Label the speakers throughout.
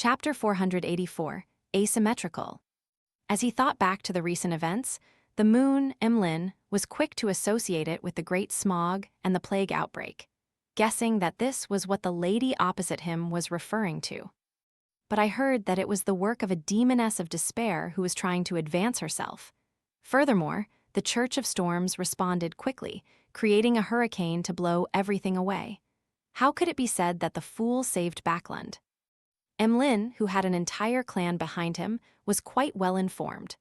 Speaker 1: Chapter 484, Asymmetrical. As he thought back to the recent events, the moon, Emlyn, was quick to associate it with the Great Smog and the plague outbreak, guessing that this was what the lady opposite him was referring to. But I heard that it was the work of a demoness of despair who was trying to advance herself. Furthermore, the Church of Storms responded quickly, creating a hurricane to blow everything away. How could it be said that the fool saved Backland? Emlyn, who had an entire clan behind him, was quite well informed.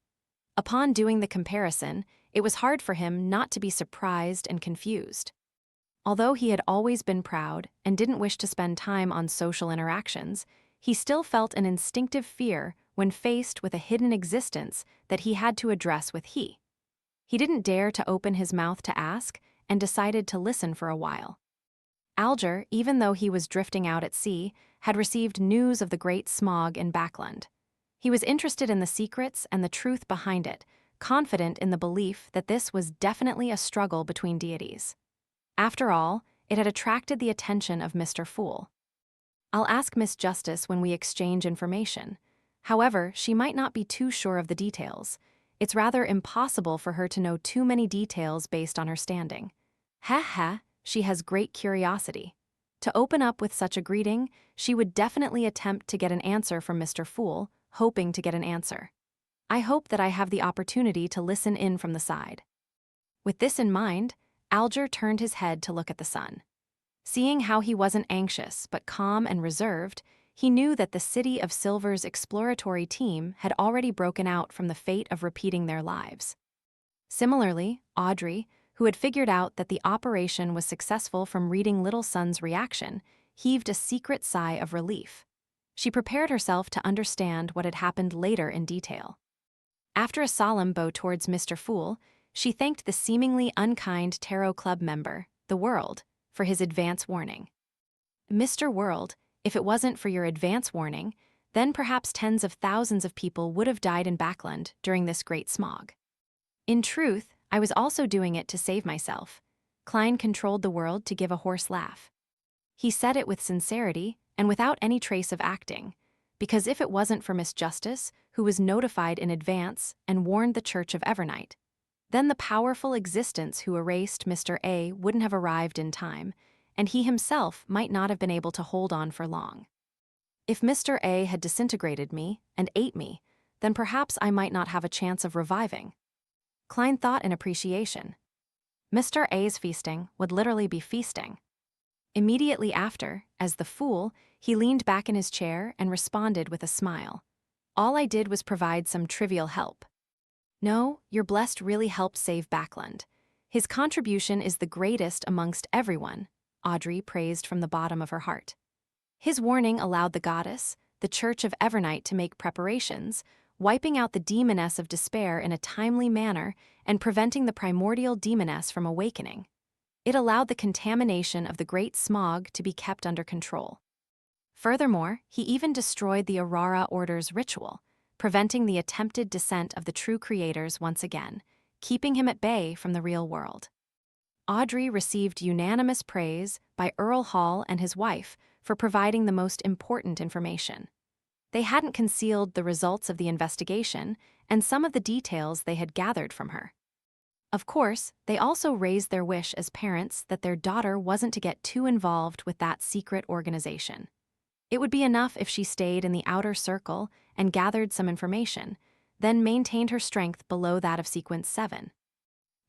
Speaker 1: Upon doing the comparison, it was hard for him not to be surprised and confused. Although he had always been proud and didn't wish to spend time on social interactions, he still felt an instinctive fear when faced with a hidden existence that he had to address with he. He didn't dare to open his mouth to ask and decided to listen for a while. Alger, even though he was drifting out at sea, had received news of the Great Smog in Backland. He was interested in the secrets and the truth behind it, confident in the belief that this was definitely a struggle between deities. After all, it had attracted the attention of Mr. Fool. I'll ask Miss Justice when we exchange information. However, she might not be too sure of the details. It's rather impossible for her to know too many details based on her standing. She has great curiosity. To open up with such a greeting, she would definitely attempt to get an answer from Mr. Fool, hoping to get an answer. I hope that I have the opportunity to listen in from the side. With this in mind, Alger turned his head to look at the sun. Seeing how he wasn't anxious but calm and reserved, he knew that the City of Silver's exploratory team had already broken out from the fate of repeating their lives. Similarly, Audrey, who had figured out that the operation was successful from reading Little Sun's reaction, heaved a secret sigh of relief. She prepared herself to understand what had happened later in detail. After a solemn bow towards Mr. Fool, she thanked the seemingly unkind Tarot Club member, the World, for his advance warning. Mr. World, if it wasn't for your advance warning, then perhaps tens of thousands of people would have died in Backland during this great smog. In truth, I was also doing it to save myself. Klein controlled the World to give a hoarse laugh. He said it with sincerity and without any trace of acting, because if it wasn't for Miss Justice, who was notified in advance and warned the Church of Evernight, then the powerful existence who erased Mr. A wouldn't have arrived in time, and he himself might not have been able to hold on for long. If Mr. A had disintegrated me and ate me, then perhaps I might not have a chance of reviving. Klein thought in appreciation. Mr. A's feasting would literally be feasting. Immediately after, as the Fool, he leaned back in his chair and responded with a smile. All I did was provide some trivial help. No, your blessed really helped save Backland. His contribution is the greatest amongst everyone, Audrey praised from the bottom of her heart. His warning allowed the goddess, the Church of Evernight, to make preparations, wiping out the demoness of despair in a timely manner and preventing the primordial demoness from awakening. It allowed the contamination of the Great Smog to be kept under control. Furthermore, he even destroyed the Aurora Order's ritual, preventing the attempted descent of the true creators once again, keeping him at bay from the real world. Audrey received unanimous praise by Earl Hall and his wife for providing the most important information. They hadn't concealed the results of the investigation and some of the details they had gathered from her. Of course, they also raised their wish as parents that their daughter wasn't to get too involved with that secret organization. It would be enough if she stayed in the outer circle and gathered some information, then maintained her strength below that of Sequence 7.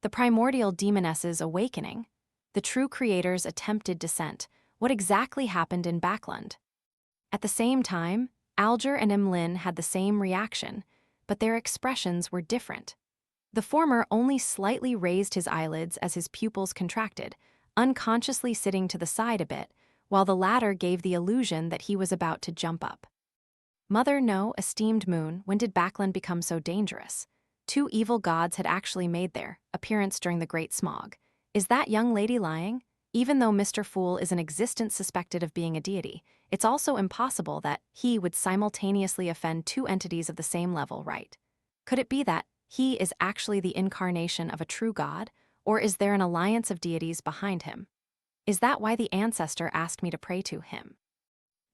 Speaker 1: The primordial demoness's awakening, the true creator's attempted descent, what exactly happened in Backland? At the same time, Alger and Emlyn had the same reaction, but their expressions were different. The former only slightly raised his eyelids as his pupils contracted, unconsciously sitting to the side a bit, while the latter gave the illusion that he was about to jump up. Mother, no, esteemed moon, when did Backland become so dangerous? 2 evil gods had actually made their appearance during the Great Smog. Is that young lady lying? Even though Mr. Fool is an existence suspected of being a deity, it's also impossible that he would simultaneously offend 2 entities of the same level, right? Could it be that he is actually the incarnation of a true god, or is there an alliance of deities behind him? Is that why the ancestor asked me to pray to him?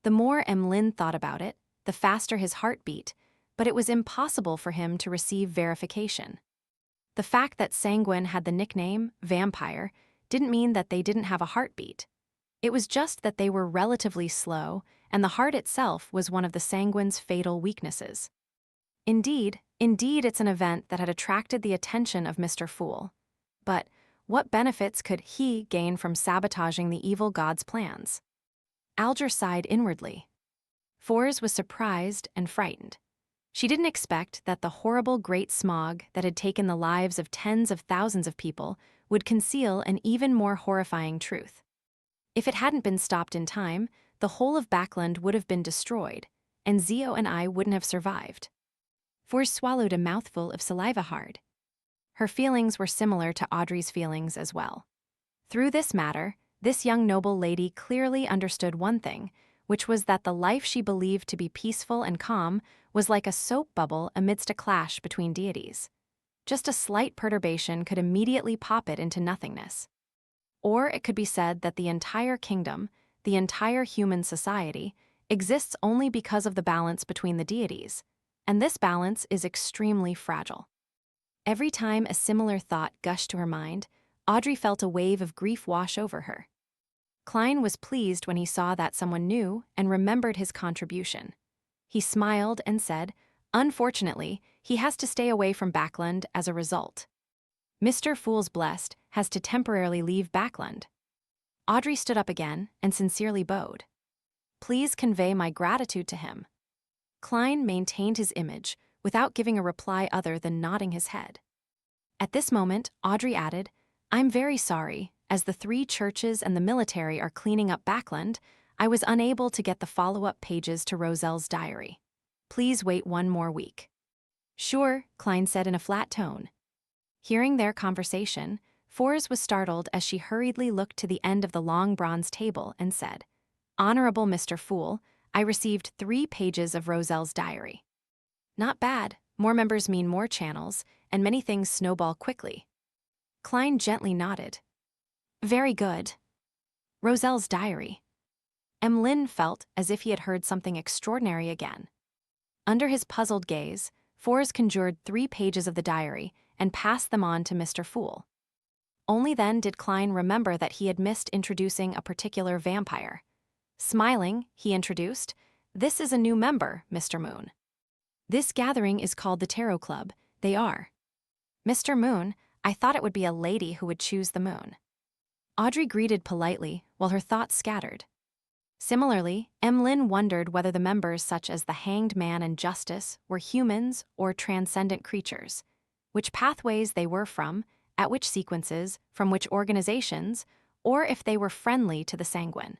Speaker 1: The more Emlyn thought about it, the faster his heart beat, but it was impossible for him to receive verification. The fact that Sanguine had the nickname vampire didn't mean that they didn't have a heartbeat. It was just that they were relatively slow, and the heart itself was one of the Sanguine's fatal weaknesses. Indeed, it's an event that had attracted the attention of Mr. Fool. But what benefits could he gain from sabotaging the evil god's plans? Alger sighed inwardly. Fours was surprised and frightened. She didn't expect that the horrible great smog that had taken the lives of tens of thousands of people would conceal an even more horrifying truth. If it hadn't been stopped in time, the whole of Backland would have been destroyed, and Zio and I wouldn't have survived. Fours swallowed a mouthful of saliva hard. Her feelings were similar to Audrey's feelings as well. Through this matter, this young noble lady clearly understood one thing, which was that the life she believed to be peaceful and calm was like a soap bubble amidst a clash between deities. Just a slight perturbation could immediately pop it into nothingness. Or it could be said that the entire kingdom, the entire human society, exists only because of the balance between the deities, and this balance is extremely fragile. Every time a similar thought gushed to her mind, Audrey felt a wave of grief wash over her. Klein was pleased when he saw that someone knew and remembered his contribution. He smiled and said, "Unfortunately, he has to stay away from Backland as a result. Mr. Fool's Blessed has to temporarily leave Backland." Audrey stood up again and sincerely bowed. "Please convey my gratitude to him." Klein maintained his image without giving a reply other than nodding his head. At this moment, Audrey added, "I'm very sorry. As the 3 churches and the military are cleaning up Backland, I was unable to get the follow-up pages to Roselle's diary. Please wait 1 more week." "Sure," Klein said in a flat tone. Hearing their conversation, Fours was startled as she hurriedly looked to the end of the long bronze table and said, "Honorable Mr. Fool, I received 3 pages of Roselle's diary." "Not bad. More members mean more channels, and many things snowball quickly." Klein gently nodded. "Very good." Roselle's diary. Emlyn felt as if he had heard something extraordinary again. Under his puzzled gaze, Fours conjured 3 pages of the diary and passed them on to Mr. Fool. Only then did Klein remember that he had missed introducing a particular vampire. Smiling, he introduced, "This is a new member, Mr. Moon. This gathering is called the Tarot Club. They are." "Mr. Moon, I thought it would be a lady who would choose the moon." Audrey greeted politely while her thoughts scattered. Similarly, Emlyn wondered whether the members such as the Hanged Man and Justice were humans or transcendent creatures, which pathways they were from, at which sequences, from which organizations, or if they were friendly to the Sanguine.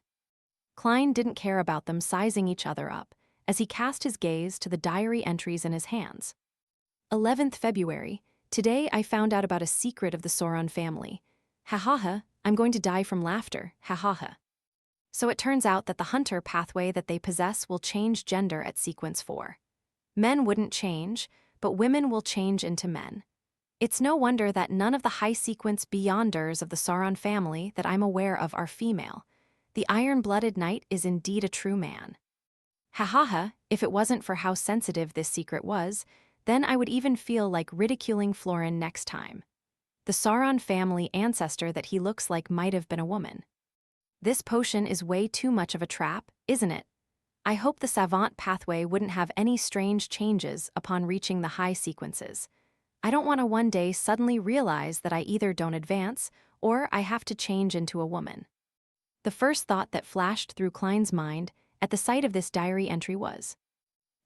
Speaker 1: Klein didn't care about them sizing each other up, as he cast his gaze to the diary entries in his hands. 11th February, today I found out about a secret of the Sauron family. Ha ha ha, I'm going to die from laughter, ha ha ha. So it turns out that the hunter pathway that they possess will change gender at sequence 4. Men wouldn't change, but women will change into men. It's no wonder that none of the high-sequence beyonders of the Sauron family that I'm aware of are female. The iron-blooded knight is indeed a true man. Ha ha ha, if it wasn't for how sensitive this secret was, then I would even feel like ridiculing Florin next time. The Sauron family ancestor that he looks like might have been a woman. This potion is way too much of a trap, isn't it? I hope the savant pathway wouldn't have any strange changes upon reaching the high sequences. I don't want to one day suddenly realize that I either don't advance or I have to change into a woman. The first thought that flashed through Klein's mind at the sight of this diary entry was,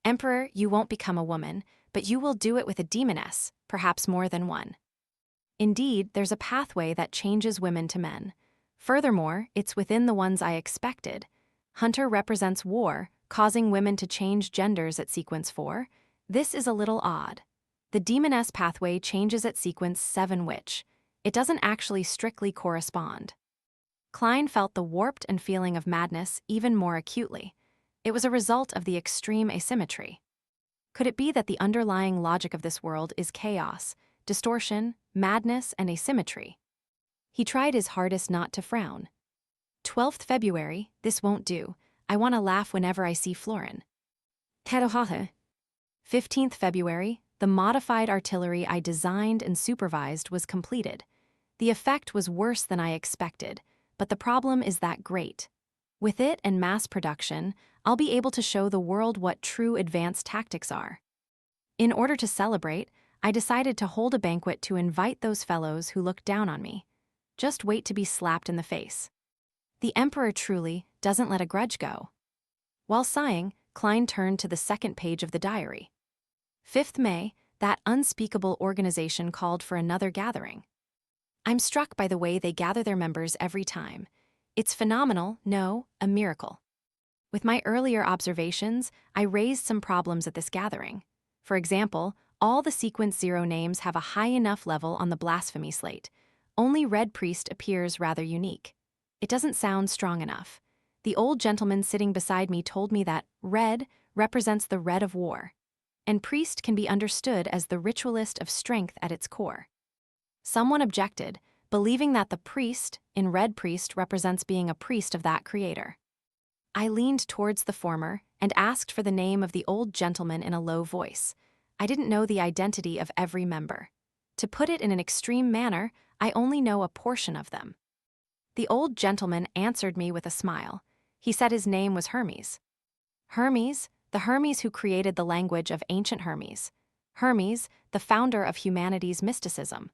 Speaker 1: "Emperor, you won't become a woman, but you will do it with a demoness, perhaps more than one." Indeed, there's a pathway that changes women to men. Furthermore, it's within the ones I expected. Hunter represents war, causing women to change genders at sequence 4. This is a little odd. The demoness pathway changes at sequence 7 which, it doesn't actually strictly correspond. Klein felt the warped and feeling of madness even more acutely. It was a result of the extreme asymmetry. Could it be that the underlying logic of this world is chaos, distortion, madness, and asymmetry? He tried his hardest not to frown. 12th February, this won't do. I want to laugh whenever I see Florin. Hedohahe. 15th February, the modified artillery I designed and supervised was completed. The effect was worse than I expected, but the problem is that great. With it and mass production, I'll be able to show the world what true advanced tactics are. In order to celebrate, I decided to hold a banquet to invite those fellows who looked down on me. Just wait to be slapped in the face. The emperor truly doesn't let a grudge go. While sighing, Klein turned to the second page of the diary. 5th May, that unspeakable organization called for another gathering. I'm struck by the way they gather their members every time. It's phenomenal, no, a miracle. With my earlier observations, I raised some problems at this gathering. For example, all the sequence 0 names have a high enough level on the blasphemy slate. Only Red Priest appears rather unique. It doesn't sound strong enough. The old gentleman sitting beside me told me that red represents the red of war, and priest can be understood as the ritualist of strength at its core. Someone objected, believing that the priest in Red Priest represents being a priest of that creator. I leaned towards the former and asked for the name of the old gentleman in a low voice. I didn't know the identity of every member. To put it in an extreme manner, I only know a portion of them. The old gentleman answered me with a smile. He said his name was Hermes. Hermes, the Hermes who created the language of ancient Hermes. Hermes, the founder of humanity's mysticism.